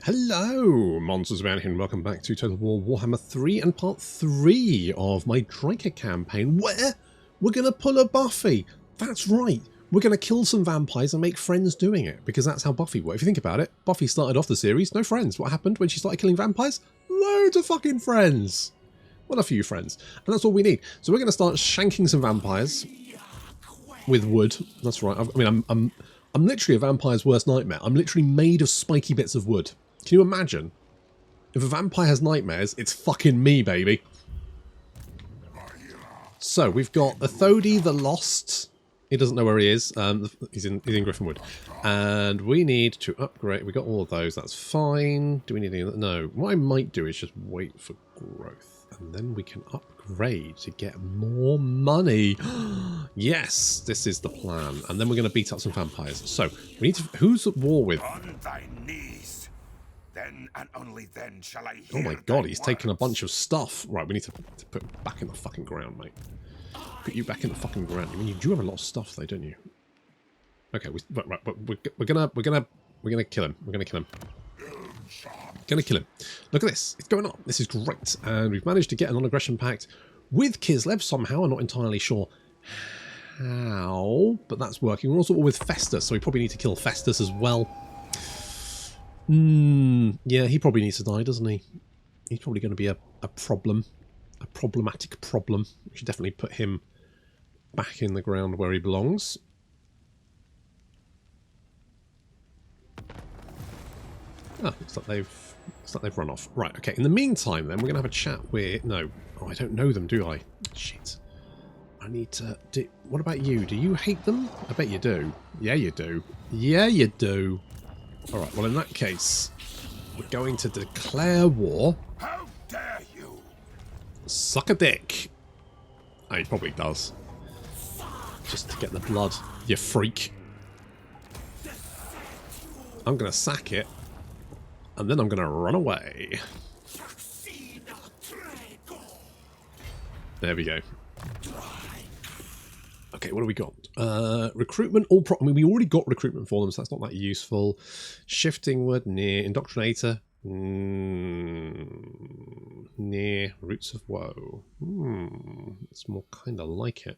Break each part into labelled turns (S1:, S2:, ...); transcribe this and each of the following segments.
S1: Hello, monsters around here, and welcome back to Total War Warhammer 3 and part 3 of my Drycha campaign, where we're going to pull a Buffy. That's right, we're going to kill some vampires and make friends doing it, because that's how Buffy works. If you think about it, Buffy started off the series, no friends. What happened when she started killing vampires? Loads of fucking friends. Well, a few friends. And that's all we need. So we're going to start shanking some vampires with wood. That's right. I'm literally a vampire's worst nightmare. I'm literally made of spiky bits of wood. Can you imagine? If a vampire has nightmares, it's fucking me, baby. So, we've got Athodi the Lost. He doesn't know where he is. He's in Griffinwood. And we need to upgrade. We got all of those. That's fine. Do we need any? No. What I might do is just wait for growth. And then we can upgrade to get more money. Yes, this is the plan. And then we're going to beat up some vampires. So, we need to... Who's at war with?
S2: On thy knees. Then and only then shall I hear.
S1: Oh my god, he's taken a bunch of stuff. Right, we need to put it back in the fucking ground, mate. Put you back in the fucking ground. I mean, you do have a lot of stuff, though, don't you? Okay, we're gonna kill him. We're gonna kill him. Gonna kill him. Look at this. It's going on. This is great. And we've managed to get a non-aggression pact with Kislev somehow. I'm not entirely sure how, but that's working. We're also with Festus, so we probably need to kill Festus as well. Yeah, he probably needs to die, doesn't he? He's probably going to be a problem. A problematic problem. We should definitely put him back in the ground where he belongs. Oh, looks like they've run off. Right, okay. In the meantime, then, we're going to have a chat with... No. Oh, I don't know them, do I? Shit. I need to... What about you? Do you hate them? I bet you do. Yeah, you do. Yeah, you do. Alright, well in that case, we're going to declare war.
S2: How dare you?
S1: Suck a dick. Oh, he probably does. Just to get the blood, you freak. I'm going to sack it, and then I'm going to run away. There we go. Okay, what do we got? Recruitment, I mean, we already got recruitment for them, so that's not that useful. Shifting word, near. Indoctrinator, near. Roots of Woe. It's more kind of like it.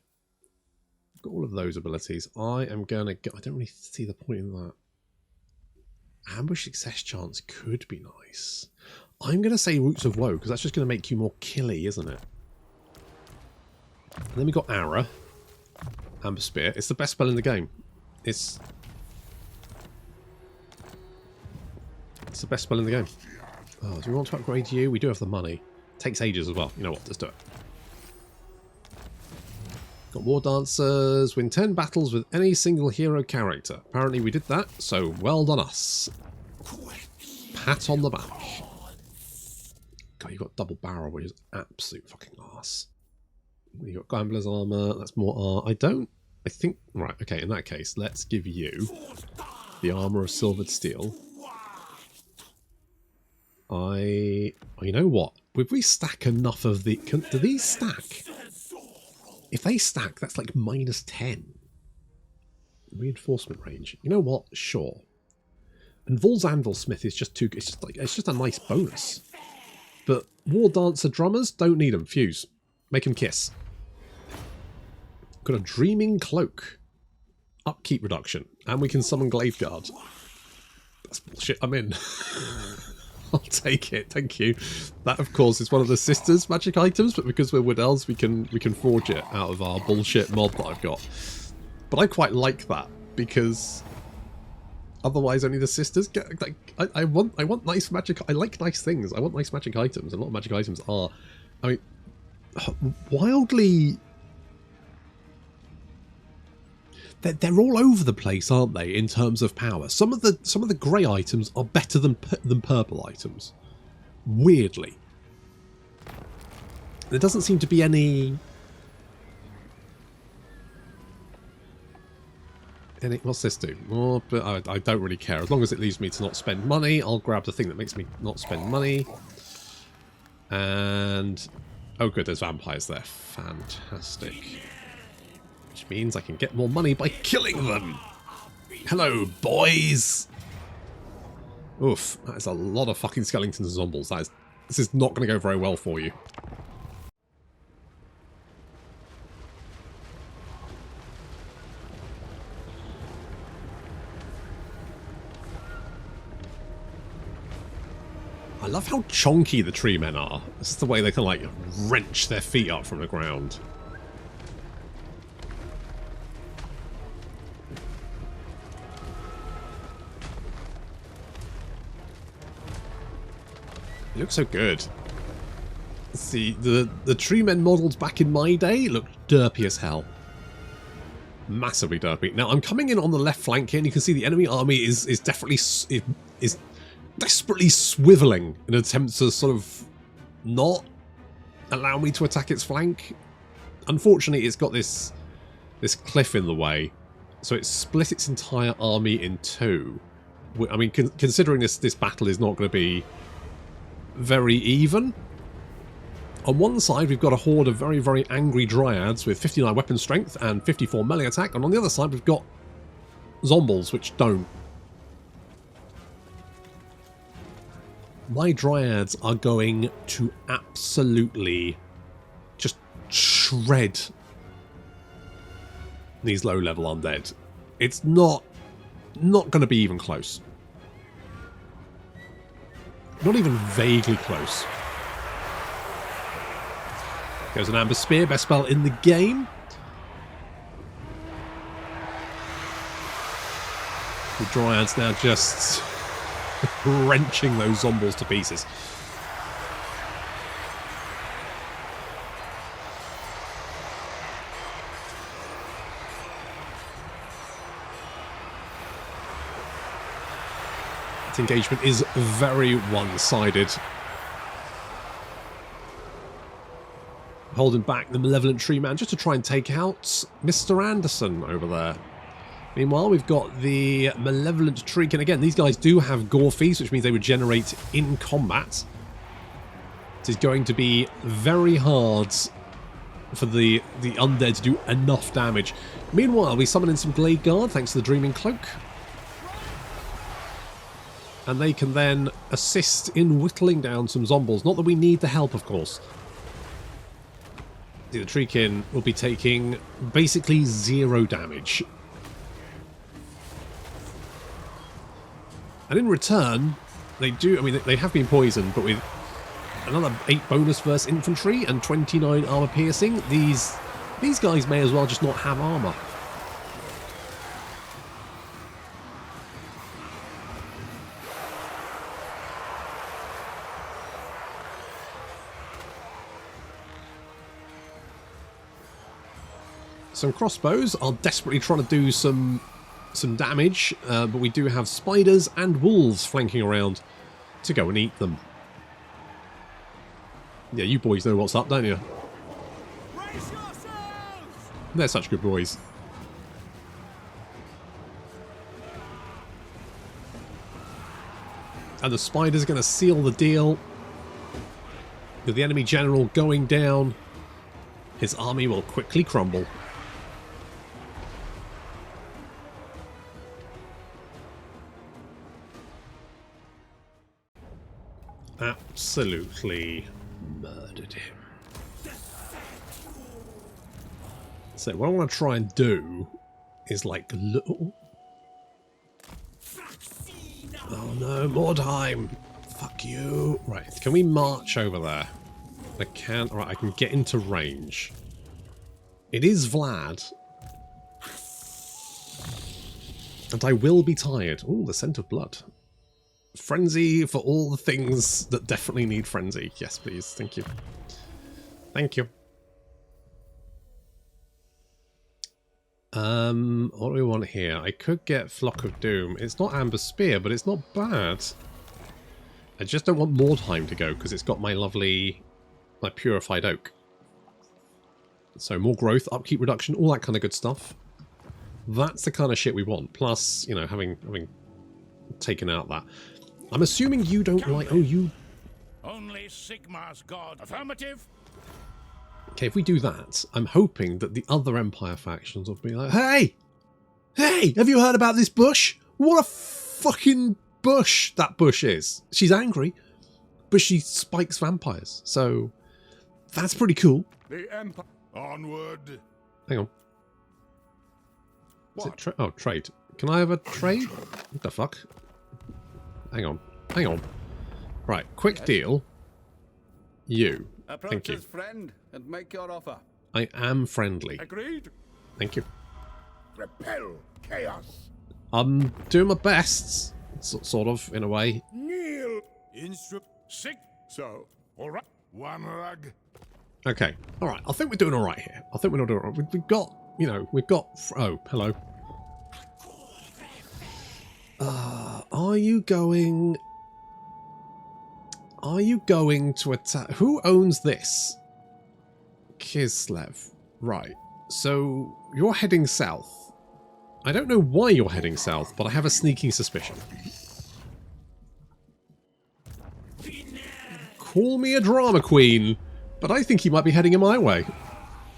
S1: Got all of those abilities. I am going to go... I don't really see the point in that. Ambush success chance could be nice. I'm going to say Roots of Woe, because that's just going to make you more killy, isn't it? And then we got Ara. Amber Spear. It's the best spell in the game. It's the best spell in the game. Oh, do we want to upgrade you? We do have the money. Takes ages as well. You know what? Let's do it. Got War Dancers. Win 10 battles with any single hero character. Apparently we did that, so well done us. Pat on the back. God, you've got double barrel, which is absolute fucking arse. You got Gambler's armor. That's more I think. Right. Okay. In that case, let's give you the armor of silvered steel. Oh, you know what? Would we stack enough of the? Do these stack? If they stack, that's like -10 reinforcement range. You know what? Sure. And Vol's Anvil Smith is just too. It's just a nice bonus. But War Dancer drummers don't need them. Fuse. Make them kiss. Got a Dreaming Cloak. Upkeep reduction. And we can summon Glaive Guard. That's bullshit. I'm in. I'll take it. Thank you. That, of course, is one of the sisters' magic items, but because we're Wood Elves, we can forge it out of our bullshit mod that I've got. But I quite like that, because otherwise only the sisters get... Like, I want nice magic... I like nice things. I want nice magic items. A lot of magic items are... I mean... wildly... They're all over the place, aren't they, in terms of power? Some of the grey items are better than purple items. Weirdly. There doesn't seem to be any... What's this do? Oh, but I don't really care. As long as it leaves me to not spend money, I'll grab the thing that makes me not spend money. And... oh good, there's vampires there. Fantastic. Which means I can get more money by killing them. Hello, boys. Oof, that is a lot of fucking skeletons and zombies. This is not going to go very well for you. I love how chonky the tree men are. This is the way they can like wrench their feet up from the ground. It looks so good. See, the tree men models back in my day looked derpy as hell. Massively derpy. Now I'm coming in on the left flank here, and you can see the enemy army is definitely is desperately swiveling in an attempt to sort of not allow me to attack its flank. Unfortunately, it's got this cliff in the way, so it's split its entire army in two. I mean, considering this battle is not going to be very even. On one side, we've got a horde of very, very angry dryads with 59 weapon strength and 54 melee attack, and on the other side, we've got zombies, which don't. My dryads are going to absolutely just shred these low-level undead. It's not going to be even close. Not even vaguely close. Goes an Amber Spear, best spell in the game. The dryads now just wrenching those zombies to pieces. That engagement is very one-sided. Holding back the Malevolent Tree Man just to try and take out Mr. Anderson over there. Meanwhile, we've got the Malevolent Tree. And again, these guys do have Gore Feast, which means they regenerate in combat. It is going to be very hard for the undead to do enough damage. Meanwhile, we summon in some Glade Guard thanks to the Dreaming Cloak. And they can then assist in whittling down some zombies. Not that we need the help, of course. The Treekin will be taking basically 0 damage. And in return, they have been poisoned, but with another 8 bonus versus infantry and 29 armor piercing, these guys may as well just not have armor. Some crossbows are desperately trying to do some damage, but we do have spiders and wolves flanking around to go and eat them. Yeah, you boys know what's up, don't you? They're such good boys. And the spiders are going to seal the deal. With the enemy general going down, his army will quickly crumble. Absolutely murdered him. So what I want to try and do is like little... Oh no, more time! Fuck you! Right, can we march over there? I can. Right, I can get into range. It is Vlad. And I will be tired. Oh, the scent of blood. Frenzy for all the things that definitely need frenzy. Yes, please. Thank you. Thank you. What do we want here? I could get Flock of Doom. It's not Amber Spear, but it's not bad. I just don't want more time to go because it's got my lovely, my Purified Oak. So more growth, upkeep reduction, all that kind of good stuff. That's the kind of shit we want. Plus, you know, having taken out that. I'm assuming you don't like... Oh, you...
S2: Only Sigmar's god. Affirmative.
S1: Okay, if we do that, I'm hoping that the other Empire factions will be like, Hey! Hey! Have you heard about this bush? What a fucking bush that bush is. She's angry, but she spikes vampires. So that's pretty cool.
S2: The Empire. Onward.
S1: Hang on. Is it oh, trade. Can I have a trade? What the fuck? Hang on. Hang on. Right, quick deal. You. Thank you.
S3: Friend and make your offer.
S1: I am friendly.
S2: Agreed.
S1: Thank you.
S2: Repel chaos.
S1: I'm doing my best, sort of, in a way.
S2: Kneel. Sick. So, all right. One rug.
S1: Okay. All right. I think we're doing all right here. I think we're not doing all right. We've got, you know, we've got... Oh, hello. Are you going to attack... Who owns this? Kislev. Right. So, you're heading south. I don't know why you're heading south, but I have a sneaking suspicion. Call me a drama queen, but I think he might be heading in my way.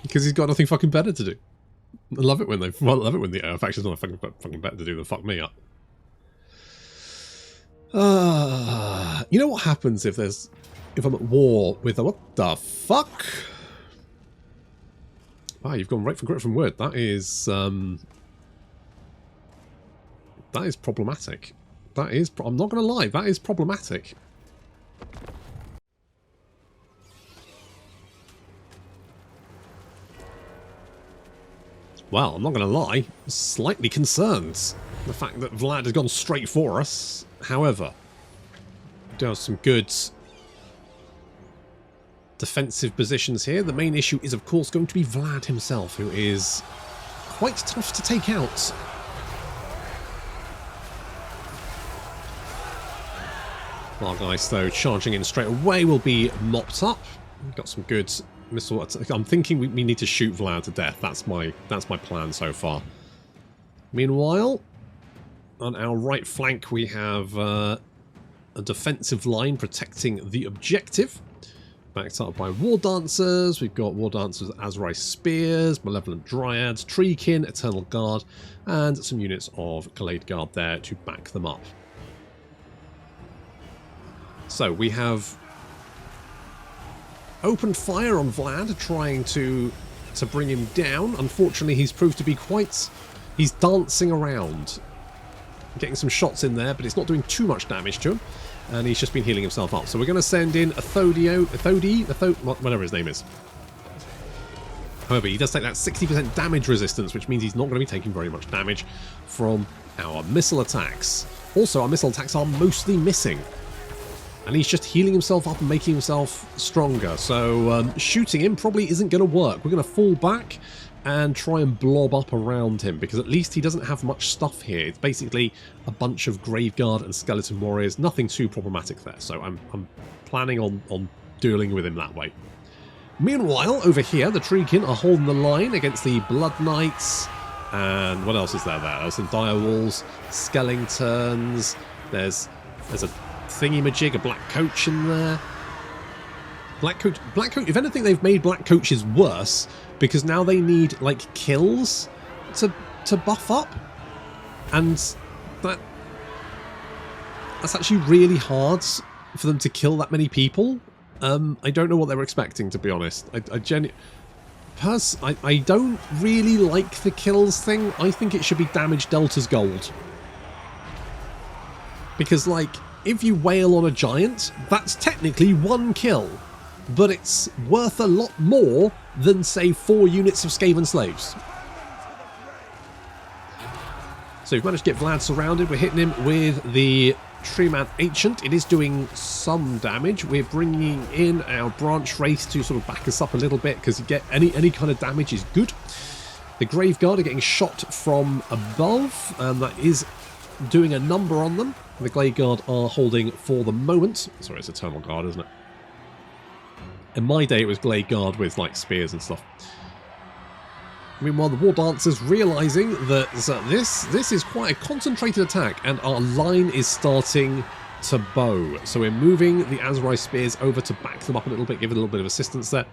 S1: Because he's got nothing fucking better to do. I love it when they... Well, I love it when the factions don't have fucking better to do than fuck me up. You know what happens if I'm at war with a... What the fuck? Wow, you've gone right for grit from word. That is problematic. That is... I'm not going to lie. That is problematic. Well, I'm not going to lie. Slightly concerned. The fact that Vlad has gone straight for us. However, we do have some good defensive positions here. The main issue is, of course, going to be Vlad himself, who is quite tough to take out. Our guys, though, charging in straight away will be mopped up. We've got some good missile attack. I'm thinking we need to shoot Vlad to death. That's my plan so far. Meanwhile, on our right flank, we have a defensive line protecting the objective. Backed up by War Dancers. We've got War Dancers, Azrai Spears, Malevolent Dryads, Treekin, Eternal Guard, and some units of Glade Guard there to back them up. So we have opened fire on Vlad, trying to bring him down. Unfortunately, he's proved to be quite... He's dancing around. Getting some shots in there, but it's not doing too much damage to him. And he's just been healing himself up. So we're going to send in whatever his name is. However, he does take that 60% damage resistance, which means he's not going to be taking very much damage from our missile attacks. Also, our missile attacks are mostly missing. And he's just healing himself up and making himself stronger. So shooting him probably isn't going to work. We're going to fall back and try and blob up around him, because at least he doesn't have much stuff here. It's basically a bunch of Graveguard and Skeleton Warriors. Nothing too problematic there. So I'm planning on dealing with him that way. Meanwhile, over here, the Treekin are holding the line against the Blood Knights. And what else is there? There's some Dire Walls, Skeletons. There's a thingy-majig, a Black Coach in there. Black Coach, if anything, they've made Black Coaches worse, because now they need, like, kills to buff up. And that's actually really hard for them to kill that many people. I don't know what they were expecting, to be honest. I don't really like the kills thing. I think it should be damage deltas gold. Because, like, if you wail on a giant, that's technically one kill. But it's worth a lot more than, say, 4 units of Skaven Slaves. So we've managed to get Vlad surrounded. We're hitting him with the Treeman Ancient. It is doing some damage. We're bringing in our Branch Wraith to sort of back us up a little bit, because you get any kind of damage is good. The Graveguard are getting shot from above, and that is doing a number on them. The Glade Guard are holding for the moment. Sorry, it's Eternal Guard, isn't it? In my day, it was Glade Guard with, like, spears and stuff. Meanwhile, the War Dancers realising that this is quite a concentrated attack, and our line is starting to bow. So we're moving the Azrai Spears over to back them up a little bit, give it a little bit of assistance there.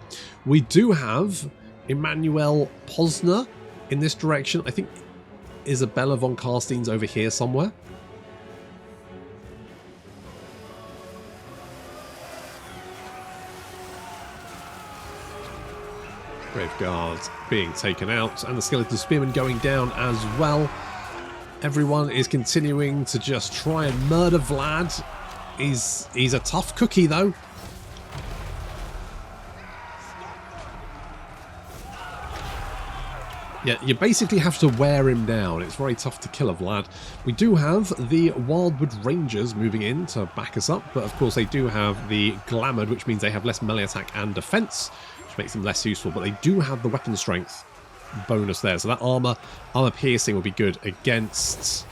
S1: We do have Emmanuel Posner in this direction. I think Isabella von Karstein's over here somewhere. Graveguard being taken out, and the Skeleton Spearman going down as well. Everyone is continuing to just try and murder Vlad. He's a tough cookie, though. Yeah, you basically have to wear him down. It's very tough to kill a Vlad. We do have the Wildwood Rangers moving in to back us up, but of course they do have the Glamoured, which means they have less melee attack and defense, which makes them less useful, but they do have the weapon strength bonus there. So that armor piercing will be good against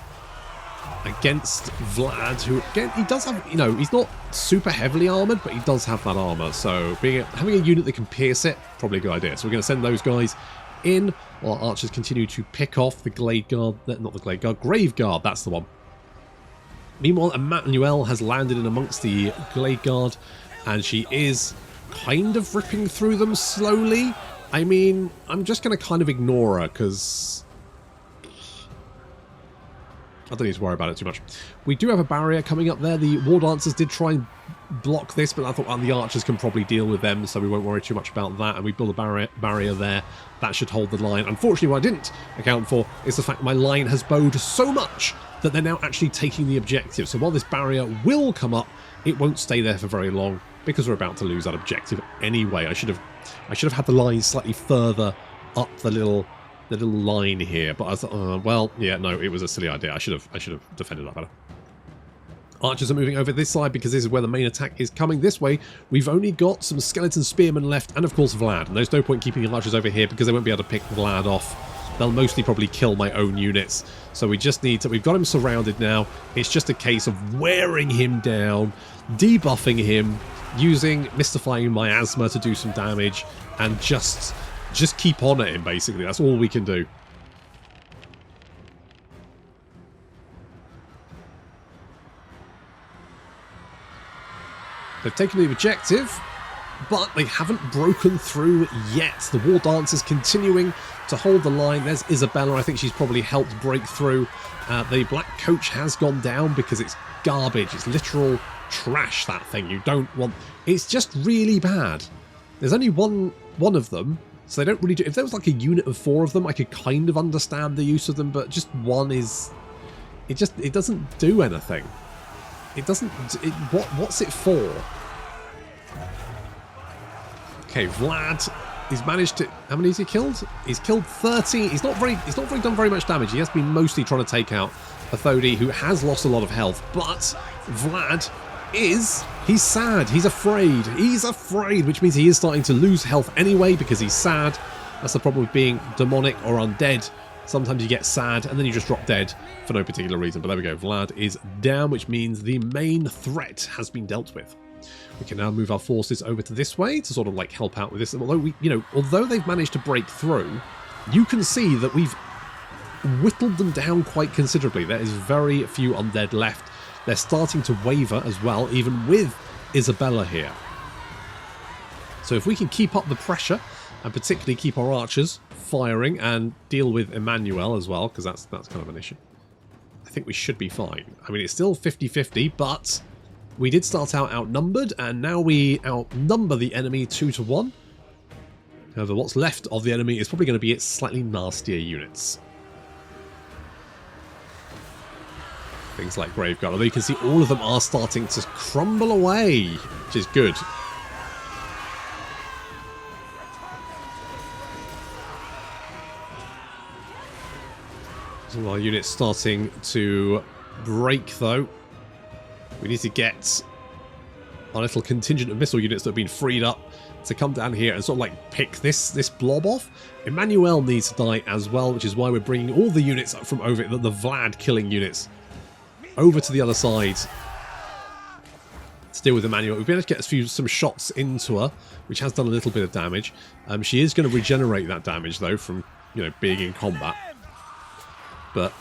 S1: Vlad, who again, he does have, you know, he's not super heavily armored, but he does have that armor. So having a unit that can pierce it, probably a good idea. So we're going to send those guys in while archers continue to pick off the Glade Guard, not the Glade Guard, Grave Guard, that's the one. Meanwhile, Emmanuel has landed in amongst the Glade Guard, and she is kind of ripping through them slowly. I mean, I'm just going to kind of ignore her because I don't need to worry about it too much. We do have a barrier coming up there. The War Dancers did try and block this, but I thought the archers can probably deal with them, so we won't worry too much about that. And we build a barrier there. That should hold the line. Unfortunately, what I didn't account for is the fact my line has bowed so much that they're now actually taking the objective. So while this barrier will come up, it won't stay there for very long because we're about to lose that objective anyway. I should have had the line slightly further up the little line here, but I thought, well, yeah, no, it was a silly idea. I should have defended that better. Archers are moving over this side because this is where the main attack is coming. This way, we've only got some Skeleton Spearmen left, and of course Vlad. And there's no point keeping archers over here because they won't be able to pick Vlad off. They'll mostly probably kill my own units. So we just need to, we've got him surrounded now. It's just a case of wearing him down, debuffing him, using Mystifying Miasma to do some damage, and just keep on at him, basically. That's all we can do. They've taken the objective, but they haven't broken through yet. The War Dancers continuing to hold the line. There's Isabella. I think she's probably helped break through. The Black Coach has gone down because it's garbage. It's literal trash, that thing. You don't want... It's just really bad. There's only one of them, so they don't really do... If there was like a unit of 4 of them, I could kind of understand the use of them, but just one is... It doesn't do anything. It doesn't... What's it for? Okay, Vlad, he's managed to... How many has he killed? He's killed 30. He's not done very much damage. He has been mostly trying to take out Athodi, who has lost a lot of health. But Vlad he's sad. He's afraid. He's afraid, which means he is starting to lose health anyway because he's sad. That's the problem with being demonic or undead. Sometimes you get sad and then you just drop dead for no particular reason. But there we go. Vlad is down, which means the main threat has been dealt with. We can now move our forces over to this way to sort of like help out with this. Although although they've managed to break through, you can see that we've whittled them down quite considerably. There is very few undead left. They're starting to waver as well, even with Isabella here. So if we can keep up the pressure, and particularly keep our archers firing and deal with Emmanuel as well, because that's kind of an issue, I think we should be fine. I mean, it's still 50-50, but we did start out outnumbered, and now we outnumber the enemy 2-1. However, what's left of the enemy is probably going to be its slightly nastier units. Things like Graveguard, although you can see all of them are starting to crumble away, which is good. Some of our units starting to break, though. We need to get our little contingent of missile units that have been freed up to come down here and sort of like pick this blob off. Emmanuel needs to die as well, which is why we're bringing all the units up from over the Vlad killing units over to the other side to deal with Emmanuel. We've been able to get some shots into her, which has done a little bit of damage. She is going to regenerate that damage though from being in combat. But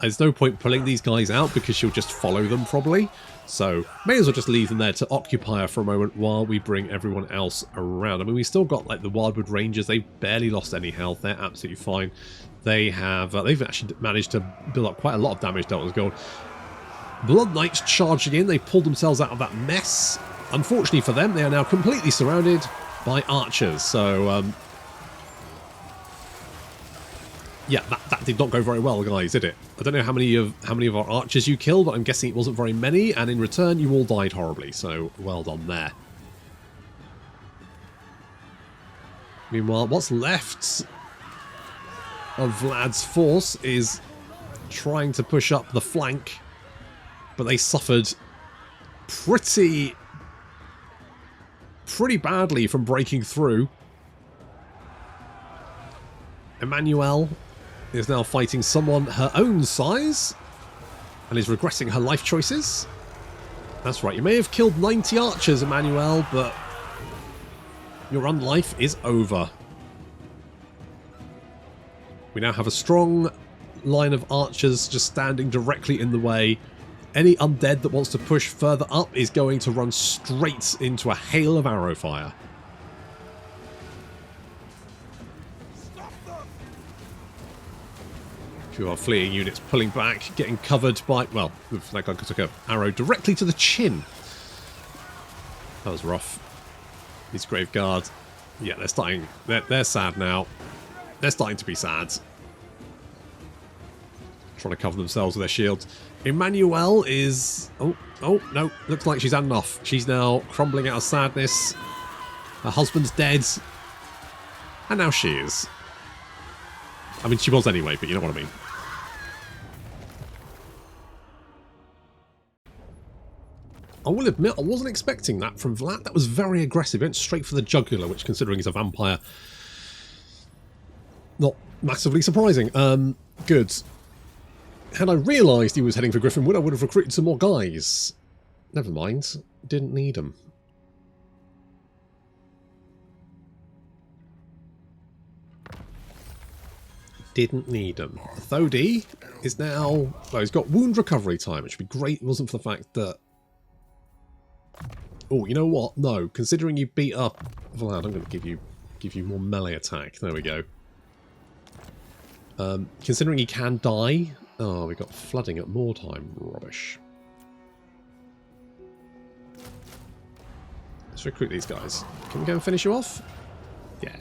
S1: there's no point pulling these guys out because she'll just follow them probably. So may as well just leave them there to occupy her for a moment while we bring everyone else around. I mean, we still got like the Wildwood Rangers. They've barely lost any health. They're absolutely fine. They have they've actually managed to build up quite a lot of damage dealt with gold. Blood Knights charging in. They pulled themselves out of that mess. Unfortunately for them, they are now completely surrounded by archers. So Yeah, that did not go very well, guys, did it? I don't know how many of our archers you killed, but I'm guessing it wasn't very many, and in return you all died horribly, so well done there. Meanwhile, what's left of Vlad's force is trying to push up the flank, but they suffered pretty badly from breaking through. Emmanuel is now fighting someone her own size and is regretting her life choices. That's right, you may have killed 90 archers, Emmanuel, but your run life is over. We now have a strong line of archers just standing directly in the way. Any undead that wants to push further up is going to run straight into a hail of arrow fire. A few of our fleeing units pulling back, getting covered by, well, that guy took an arrow directly to the chin. That was rough. These Grave Guard, yeah, they're starting, they're sad now. They're starting to be sad. Trying to cover themselves with their shields. Emmanuel is, oh no, looks like she's had enough. She's now crumbling out of sadness. Her husband's dead. And now she is. I mean, she was anyway, but you know what I mean. I will admit, I wasn't expecting that from Vlad. That was very aggressive. He went straight for the jugular, which, considering he's a vampire, not massively surprising. Good. Had I realised he was heading for Griffinwood, I would have recruited some more guys. Never mind. Didn't need them. Didn't need them. Thodi is now... well, he's got wound recovery time, which would be great if it wasn't for the fact that... oh, you know what? No. Considering you beat up Vlad, I'm going to give you more melee attack. There we go. Considering he can die... oh, we got flooding at more time. Rubbish. Let's recruit these guys. Can we go and finish you off? Yeah.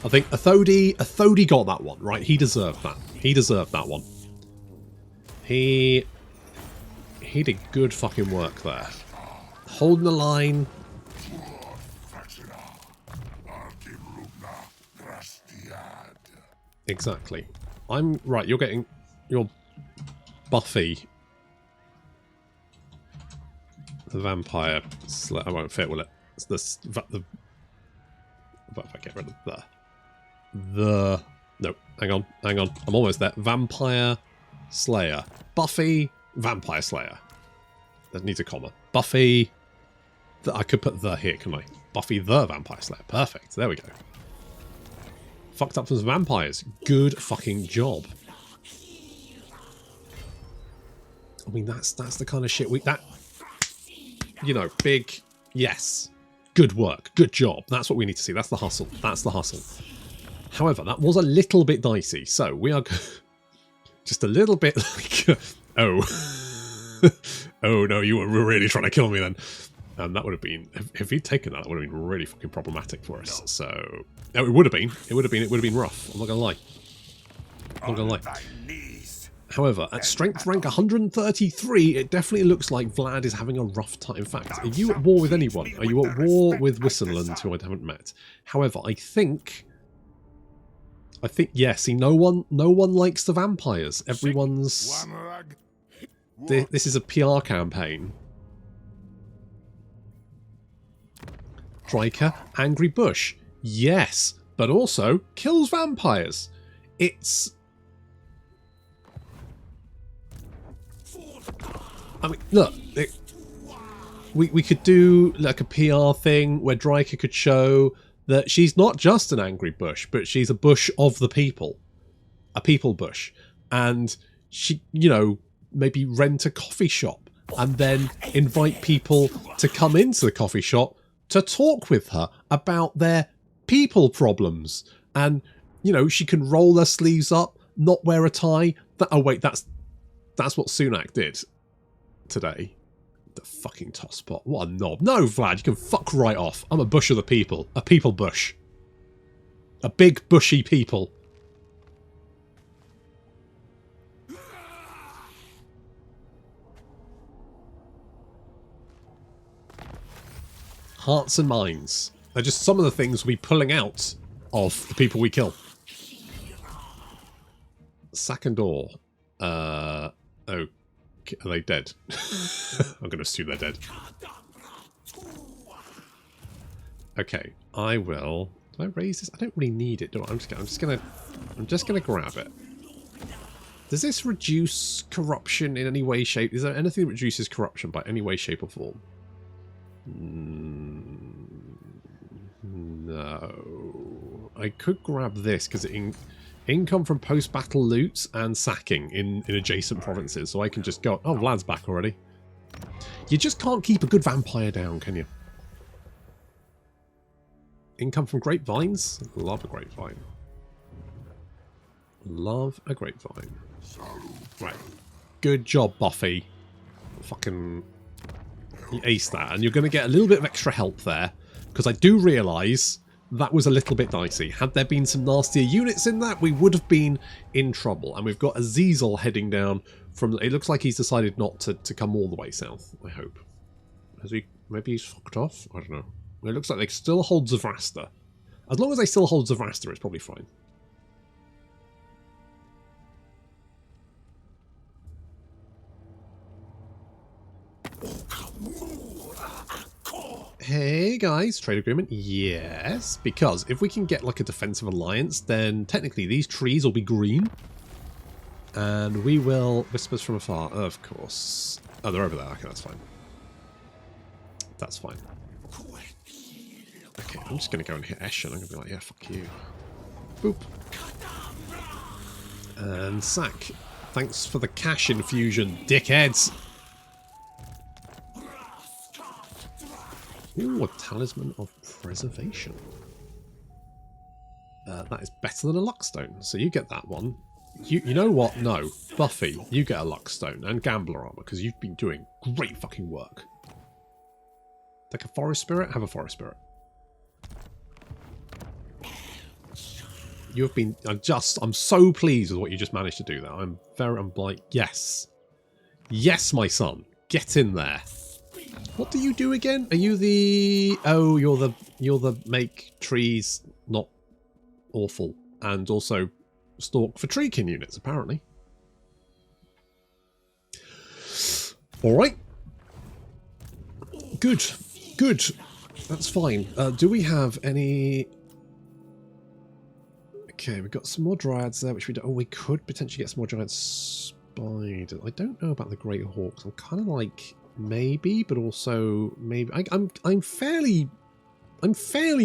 S1: I think Thodi got that one, right? He deserved that. He deserved that one. He did good fucking work there. Holding the line. Exactly. I'm right. You're getting your Buffy, the vampire. I won't fit, will it? It's the. But if I get rid of the. No, hang on. I'm almost there. Vampire Slayer. Buffy Vampire Slayer. That needs a comma. Buffy. I could put the here, couldn't I? Buffy the Vampire Slayer. Perfect. There we go. Fucked up some vampires. Good fucking job. I mean, that's the kind of shit you know, big, yes, good work, good job. That's what we need to see. That's the hustle. That's the hustle. However, that was a little bit dicey. So we are just a little bit like, oh, oh no, you were really trying to kill me then. And that would have been, if he'd taken that, that would have been really fucking problematic for us. So, no, it would have been rough. I'm not gonna lie. I'm not gonna lie. However, at strength rank 133, it definitely looks like Vlad is having a rough time. In fact, are you at war with anyone? Are you at war with Wissenland, who I haven't met? However, I think yes. See, no one likes the vampires. Everyone's. This is a PR campaign. Drycha, Angry Bush. Yes, but also kills vampires. It's... I mean, look, we could do like a PR thing where Drycha could show that she's not just an angry bush, but she's a bush of the people. A people bush. And she, you know, maybe rent a coffee shop and then invite people to come into the coffee shop to talk with her about their people problems. And, you know, she can roll her sleeves up, not wear a tie. Oh, wait, that's what Sunak did today. The fucking tosspot. What a knob. No, Vlad, you can fuck right off. I'm a bush of the people. A people bush. A big bushy people. Hearts and minds. They're just some of the things we pulling out of the people we kill. Sack and door. Oh, are they dead? I'm going to assume they're dead. Okay, I will. Do I raise this? I don't really need it, do I? I'm just gonna grab it. Does this reduce corruption in any way, shape? Is there anything that reduces corruption by any way, shape, or form? No. I could grab this because income from post-battle loots and sacking in adjacent provinces, so I can just go. Oh, Vlad's back already. You just can't keep a good vampire down, can you? Income from grapevines? Love a grapevine. Love a grapevine. Right. Good job, Buffy. Fucking... You aced that. And you're going to get a little bit of extra help there. Because I do realise that was a little bit dicey. Had there been some nastier units in that, we would have been in trouble. And we've got Azazel heading down from... It looks like he's decided not to come all the way south, I hope. Has he... Maybe he's fucked off? I don't know. It looks like they still hold Zavrasta. As long as they still hold Zavrasta, it's probably fine. Hey guys, trade agreement? Yes, because if we can get like a defensive alliance, then technically these trees will be green. And we will... Whispers from afar, of course. Oh, they're over there. Okay, that's fine. That's fine. Okay, I'm just going to go and hit Esh and I'm going to be like, yeah, fuck you. Boop. And sack. Thanks for the cash infusion, dickheads. Ooh, a talisman of preservation. That is better than a luckstone, so you get that one. You know what? No. Buffy, you get a luckstone and gambler armor because you've been doing great fucking work. Take a forest spirit? Have a forest spirit. You have been... I'm so pleased with what you just managed to do there. I'm like, yes. Yes, my son. Get in there. What do you do again? Are you the... Oh, you're the make trees not awful. And also stalk for treekin units, apparently. Alright. Good. Good. That's fine. Do we have any... Okay, we've got some more dryads there, which we don't... Oh, we could potentially get some more giant spiders. I don't know about the great hawks. I'm kind of like maybe, but also maybe. I'm fairly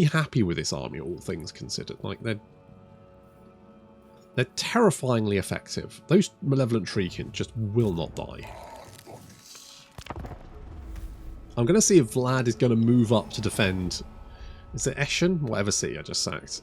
S1: happy with this army, all things considered. Like they're terrifyingly effective. Those malevolent treekin just will not die. I'm going to see if Vlad is going to move up to defend. Is it Eshen? Whatever city I just sacked.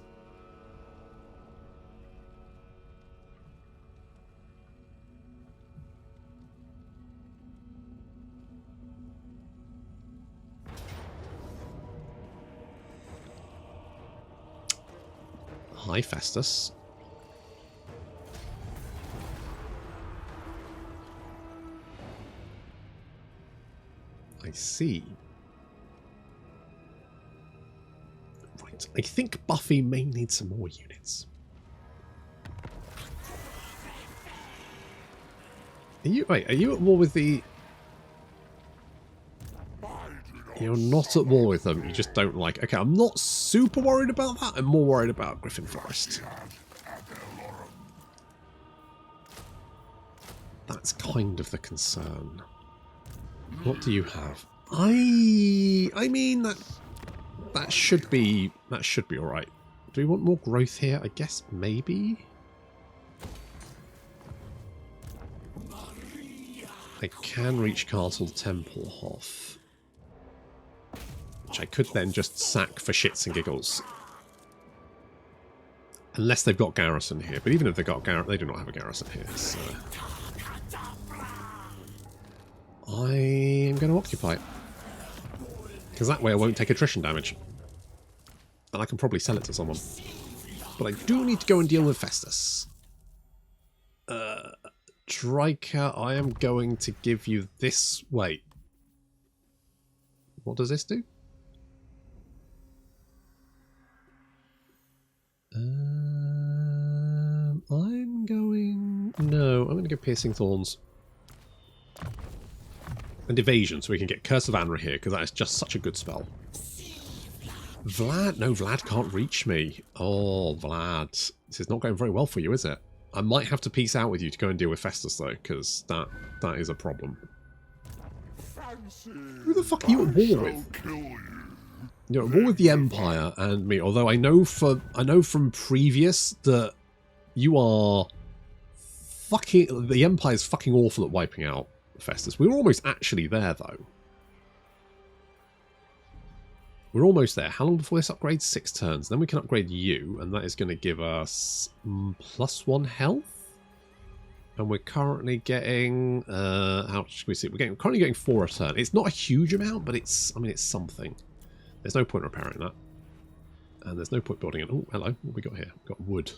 S1: Hi, Festus. I see. Right, I think Buffy may need some more units. Are you at war with the... You're not at war with them, you just don't like... Okay, I'm not super worried about that, I'm more worried about Griffin Forest. That's kind of the concern. What do you have? I mean that should be alright. Do we want more growth here? I guess maybe. I can reach Castle Templehof, which I could then just sack for shits and giggles. Unless they've got garrison here. But even if they've got garrison, they do not have a garrison here. So I am going to occupy it. Because that way I won't take attrition damage. And I can probably sell it to someone. But I do need to go and deal with Festus. Drycha, I am going to give you this... Wait. What does this do? going... No, I'm going to go Piercing Thorns. And Evasion, so we can get Curse of Anra here, because that is just such a good spell. Vlad? No, Vlad can't reach me. Oh, Vlad. This is not going very well for you, is it? I might have to peace out with you to go and deal with Festus, though, because that is a problem. Who the fuck are you at war with? You're at war with the Empire and me, although I know from previous that you are fucking... The Empire's fucking awful at wiping out Festus. We were almost actually there, though. We're almost there. How long before this upgrades? 6 turns. Then we can upgrade you, and that is going to give us +1 health. And we're currently getting... how much can we see? We're currently getting 4 a turn. It's not a huge amount, but it's... I mean, it's something. There's no point repairing that. And there's no point building it. Oh, hello. What have we got here? We've got wood.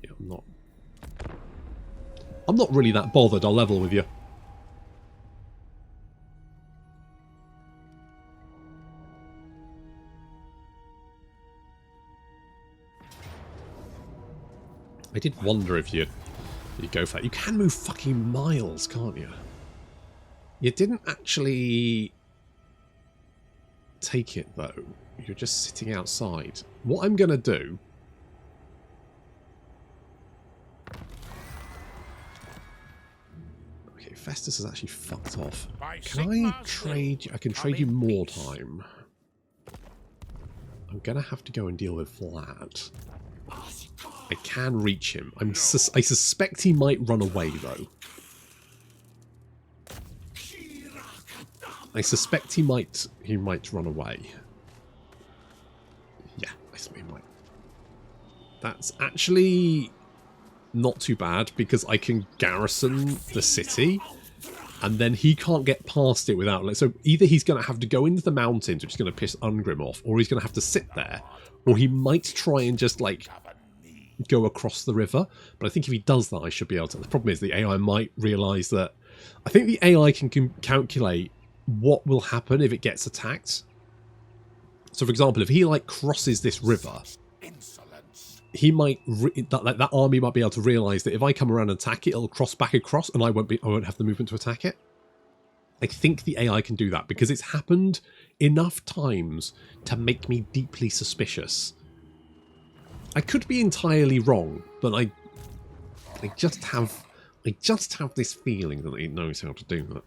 S1: Yeah, I'm not really that bothered. I'll level with you. I did wonder if you go for that. You can move fucking miles, can't you? You didn't actually take it, though. You're just sitting outside. What I'm going to do... Okay, Festus is actually fucked off. Can I trade you? I can trade you more time. I'm going to have to go and deal with Vlad. I can reach him. I suspect he might run away, though. I suspect he might run away. Yeah, I suspect he might. That's actually not too bad, because I can garrison the city, and then he can't get past it without... So either he's going to have to go into the mountains, which is going to piss Ungrim off, or he's going to have to sit there, or he might try and just, like... go across the river, but I think if he does that I should be able to. The problem is the AI might realise that... I think the AI can calculate what will happen if it gets attacked. So for example, if he like crosses this river, he might... that army might be able to realise that if I come around and attack it, it'll cross back across and I won't have the movement to attack it. I think the AI can do that because it's happened enough times to make me deeply suspicious. I could be entirely wrong, but I just have this feeling that it knows how to do that.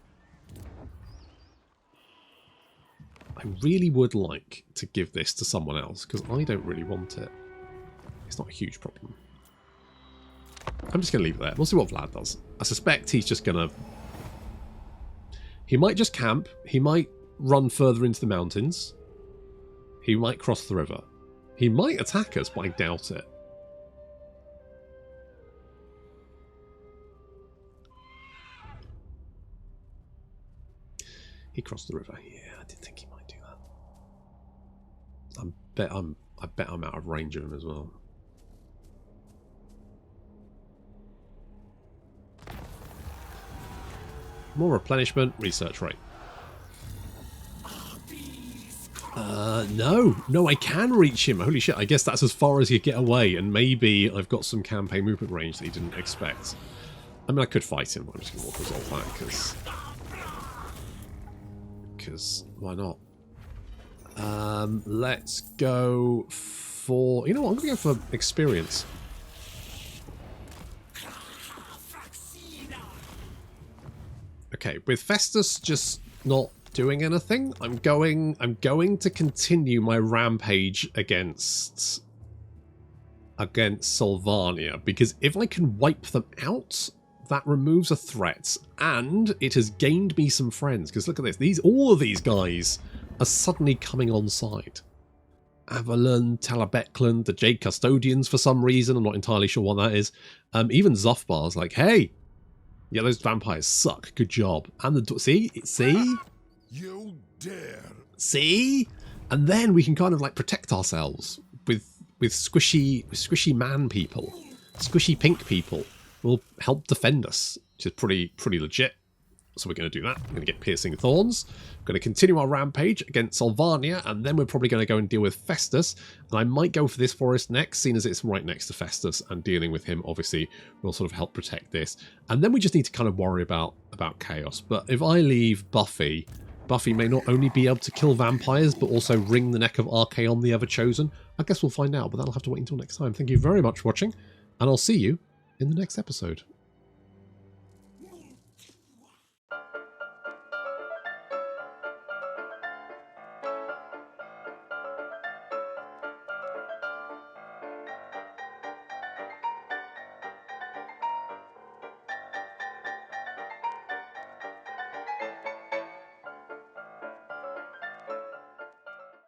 S1: I really would like to give this to someone else because I don't really want it. It's not a huge problem. I'm just going to leave it there. We'll see what Vlad does. I suspect he's just going to... He might just camp. He might run further into the mountains. He might cross the river. He might attack us, but I doubt it. He crossed the river. Yeah, I did think he might do that. I bet I'm out of range of him as well. More replenishment, research rate. No, I can reach him. Holy shit, I guess that's as far as you get away, and maybe I've got some campaign movement range that he didn't expect. I mean, I could fight him, but I'm just going to resolve that, because why not? Let's go for... You know what, I'm going to go for experience. Okay, with Festus just not doing anything, I'm going to continue my rampage against Sylvania, because if I can wipe them out, that removes a threat, and it has gained me some friends. Because look at this, all of these guys are suddenly coming on side. Avalon, Talabeclan, the Jade Custodians for some reason, I'm not entirely sure what that is. Even Zuffbar's like, hey, yeah, those vampires suck, good job. And the see.
S2: You dare.
S1: See? And then we can kind of like protect ourselves with squishy man people. Squishy pink people will help defend us, which is pretty legit. So we're going to do that. We're going to get Piercing Thorns. We're going to continue our rampage against Solvania, and then we're probably going to go and deal with Festus. And I might go for this forest next, seeing as it's right next to Festus, and dealing with him obviously will sort of help protect this. And then we just need to kind of worry about Chaos. But if I leave Buffy may not only be able to kill vampires, but also wring the neck of Archaon the Ever-Chosen. I guess we'll find out, but that'll have to wait until next time. Thank you very much for watching, and I'll see you in the next episode.